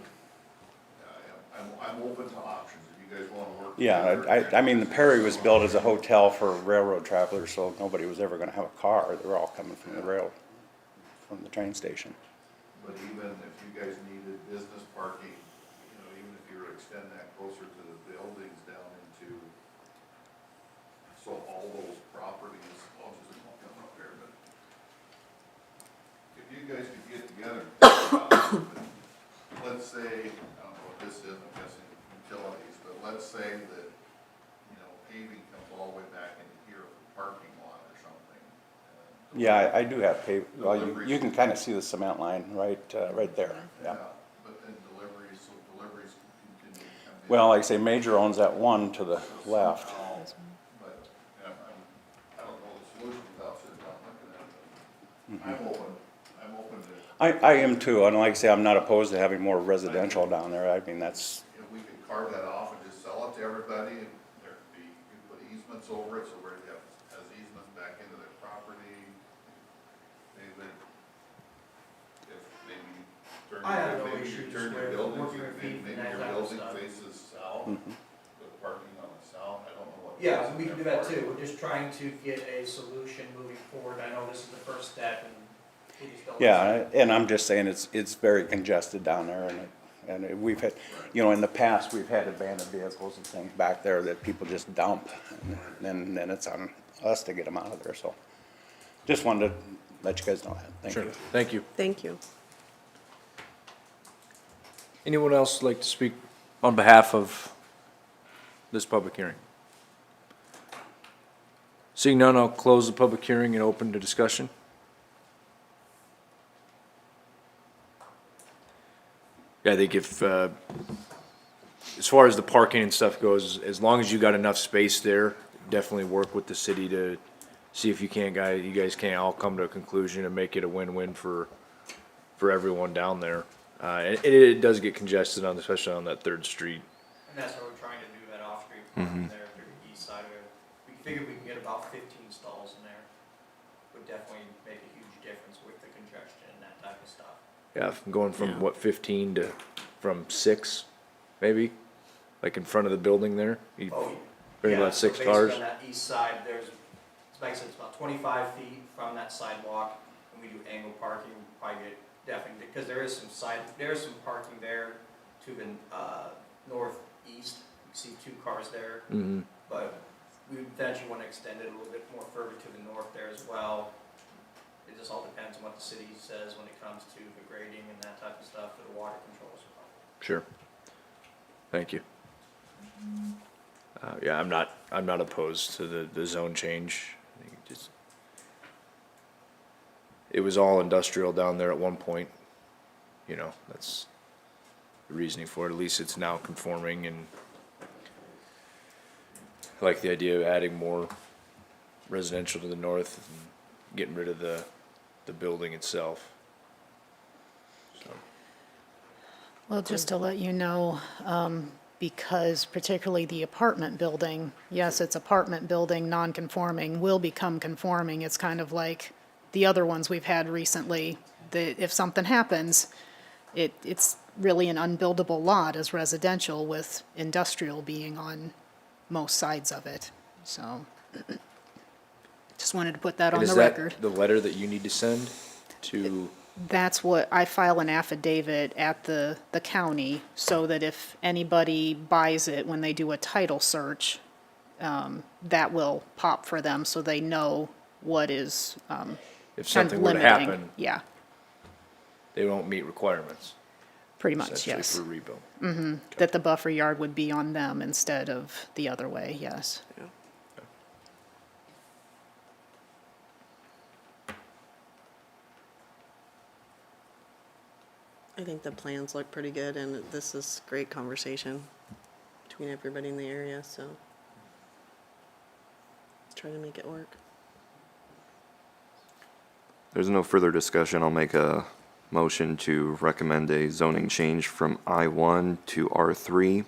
I'm open to options, if you guys wanna work. Yeah, together. I mean, the Perry was built as a hotel for railroad travelers, so nobody was ever gonna have a car. They were all coming from from the train station. But even if you guys needed business parking, you know, even if you were to extend that closer to the buildings down into, so all those properties, I'll just come up there, but if you guys could get together, let's say, I don't know what this is, I'm guessing utilities, but let's say that, you know, paving comes all the way back into here, parking lot or something. Yeah, I do have well, you can kind of see the cement line right there, yeah. But then deliveries, so deliveries can continue to come in. Well, like I say, Major owns that one to the left. But, yeah, I don't know the solution without sitting down looking at it. I'm open to, I am too, and like I say, I'm not opposed to having more residential down there. I mean, that's, if we could carve that off and just sell it to everybody, and there could be, you could put easements over it, so where you have, has easements back into their property. Maybe, if maybe turn I have no maybe issue you turn just your where buildings, 400 feet maybe and that your type of building stuff. faces south, with parking on the south, I don't know what. Yeah, we can do that too. We're just trying to get a solution moving forward. I know this is the first step and we just don't. yeah, and I'm just saying it's very congested down there, and we've had, you know, in the past, we've had abandoned vehicles and things back there that people just dump, and then it's on us to get them out of there, so. Just wanted to let you guys know that. Thank Sure. you. Thank you. Thank you. Anyone else like to speak on behalf of this public hearing? Seeing none, I'll close the public hearing and open to discussion. Yeah, I think if, as far as the parking and stuff goes, as long as you got enough space there, definitely work with the city to see if you guys can't all come to a conclusion and make it a win-win for everyone down there. It does get congested especially on that 3rd Street. And that's what we're trying to do, that off-street parking there through the east side of it. We figure we can get about 15 stalls in there. Would definitely make a huge difference with the congestion and that type of stuff. Yeah, going from what, 15 to, from 6, maybe? Like in front of the building there? You bring about 6 so cars? basically on that east side, like I said, it's about 25 feet from that sidewalk. When we do angle parking, we probably get definitely, because there is some parking there to the northeast. You see 2 cars there. Mm-hmm. But we eventually want to extend it a little bit more further to the north there as well. It just all depends on what the city says when it comes to the grading and that type of stuff for the water control as well. Sure. Thank you. Yeah, I'm not opposed to the zone change. I think it was all industrial down there at one point. You know, that's the reasoning for it. At least it's now conforming, and I like the idea of adding more residential to the north and getting rid of the building itself. So. Well, just to let you know, because particularly the apartment building, yes, it's apartment building, non-conforming, will become conforming. It's kind of like the other ones we've had recently, that if something happens, it's really an unbuildable lot as residential, with industrial being on most sides of it. So, just wanted to put that on And the is that record. the letter that you need to send to That's what, I file an affidavit at the county so that if anybody buys it when they do a title search, that will pop for them so they know what is If kind of something were to limiting. happen, Yeah, they won't meet requirements, pretty much, essentially, yes. for rebuild. That the buffer yard would be on them instead of the other way, yes. I think the plans look pretty good, and this is great conversation between everybody in the area, so let's try to make it work. There's no further discussion. I'll make a motion to recommend a zoning change from I-1 to R3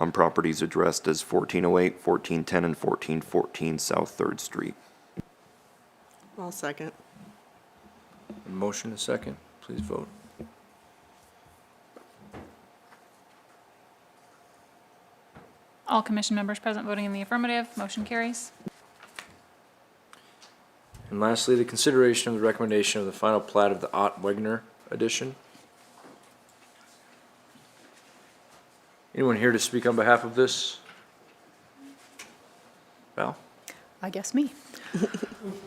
on properties addressed as 1408, 1410, and 1414 South 3rd Street. I'll second. A motion, a second, please vote. All commission members present voting in the affirmative, motion carries. And lastly, the consideration of the recommendation of the final plat of the Ott Wegner addition. Anyone here to speak on behalf of this? Val? I guess me.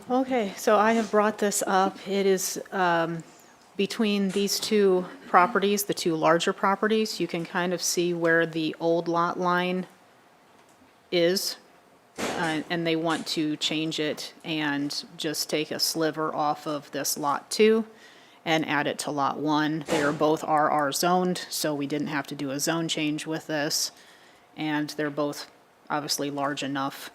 Okay, so I have brought this up. It is between these two properties, the two larger properties, you can kind of see where the old lot line is, and they want to change it and just take a sliver off of this lot 2 and add it to lot 1. They are both RR zoned, so we didn't have to do a zone change with this. And they're both obviously large enough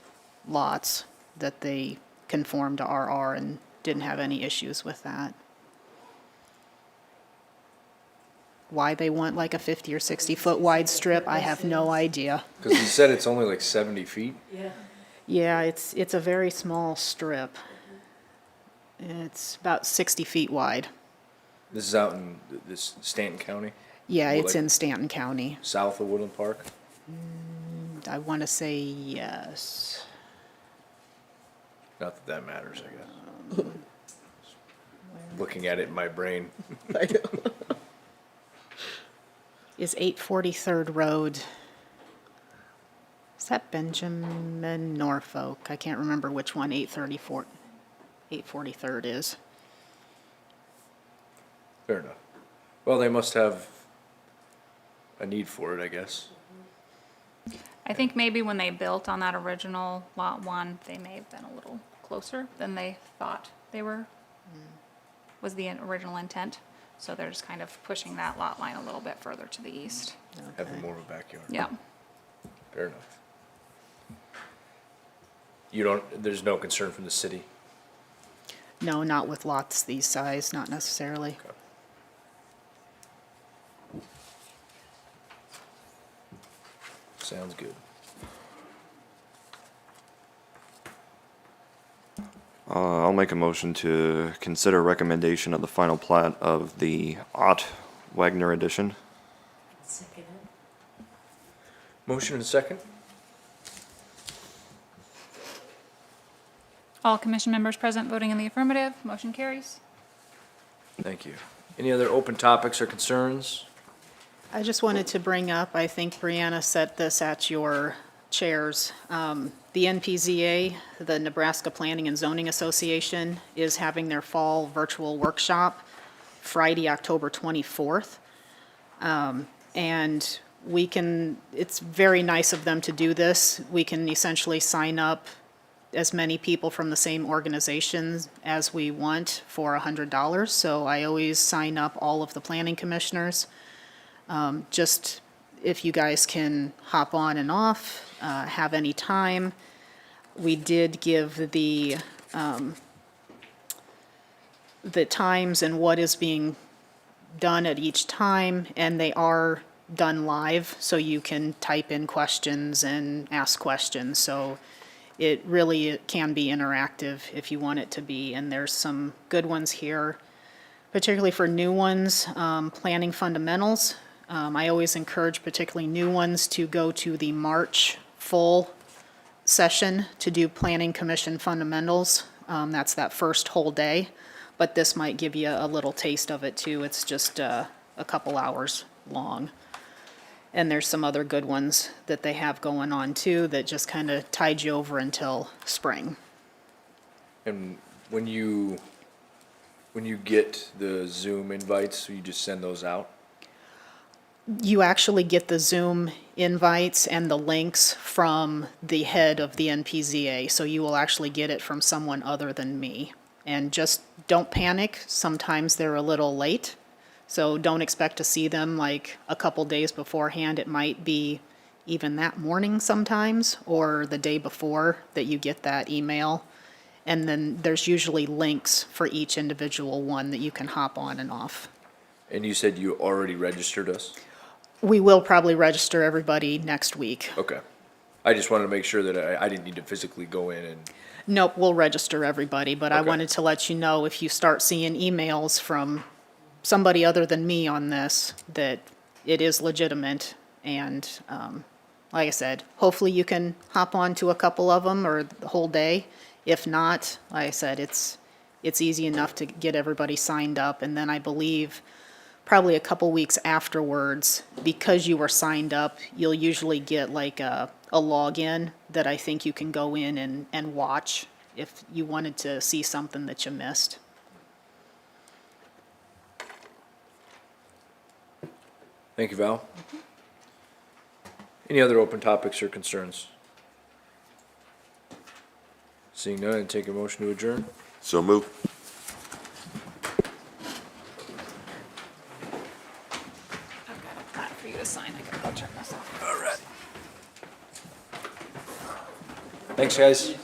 lots that they conform to RR and didn't have any issues with that. Why they want like a 50 or 60 foot wide strip, I have no idea. Because he said it's only like 70 feet. Yeah. Yeah, it's a very small strip. It's about 60 feet wide. This is out in this Stanton County, Yeah, Well, it's like- in Stanton County. south of Woodland Park. I want to say yes. Not that that matters, I guess. Looking at it in my brain. Is 843rd Road. Is that Benjamin Norfolk? I can't remember which one 843rd is. Fair enough. Well, they must have a need for it, I guess. I think maybe when they built on that original lot 1, they may have been a little closer than they thought they were, was the original intent. So they're just kind of pushing that lot line a little bit further to the east. Having more of a backyard. Yeah. Fair enough. You don't, there's no concern from the city? No, not with lots these size, not necessarily. Okay. Sounds good. I'll make a motion to consider recommendation of the final plat of the Ott Wagner addition. Second it. Motion and second? All commission members present voting in the affirmative, motion carries. Thank you. Any other open topics or concerns? I just wanted to bring up, I think Brianna said this at your chairs. The NPZA, the Nebraska Planning and Zoning Association, is having their fall virtual workshop Friday, October 24th. And we can, it's very nice of them to do this. We can essentially sign up as many people from the same organizations as we want for $100. So I always sign up all of the planning commissioners. Just if you guys can hop on and off, have any time. We did give the times and what is being done at each time, and they are done live, so you can type in questions and ask questions. So it really can be interactive if you want it to be, and there's some good ones here, particularly for new ones, planning fundamentals. I always encourage particularly new ones to go to the March full session to do planning commission fundamentals. That's that first whole day. But this might give you a little taste of it too. It's just a couple hours long. And there's some other good ones that they have going on too that just kind of tide you over until spring. And when you get the Zoom invites, you just send those out? You actually get the Zoom invites and the links from the head of the NPZA, so you will actually get it from someone other than me. And just don't panic, sometimes they're a little late, so don't expect to see them like a couple days beforehand. It might be even that morning sometimes, or the day before that you get that email. And then there's usually links for each individual one that you can hop on and off. And you said you already registered us? We will probably register everybody next week. Okay. I just wanted to make sure that I didn't need to physically go in and, Nope, we'll register everybody, but I Okay. wanted to let you know if you start seeing emails from somebody other than me on this, that it is legitimate. And, like I said, hopefully you can hop on to a couple of them or the whole day. If not, like I said, it's easy enough to get everybody signed up. And then I believe probably a couple weeks afterwards, because you were signed up, you'll usually get like a login that I think you can go in and watch if you wanted to see something that you missed. thank you, Val. Any other open topics or concerns? Seeing none, I'd take a motion to adjourn. So move. I've got a plat for you to sign. I gotta go turn this off. All right. Thanks, guys.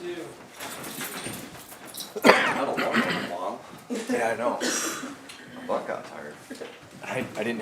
Not a long one, Mom. Yeah, I know. My butt got tired. I didn't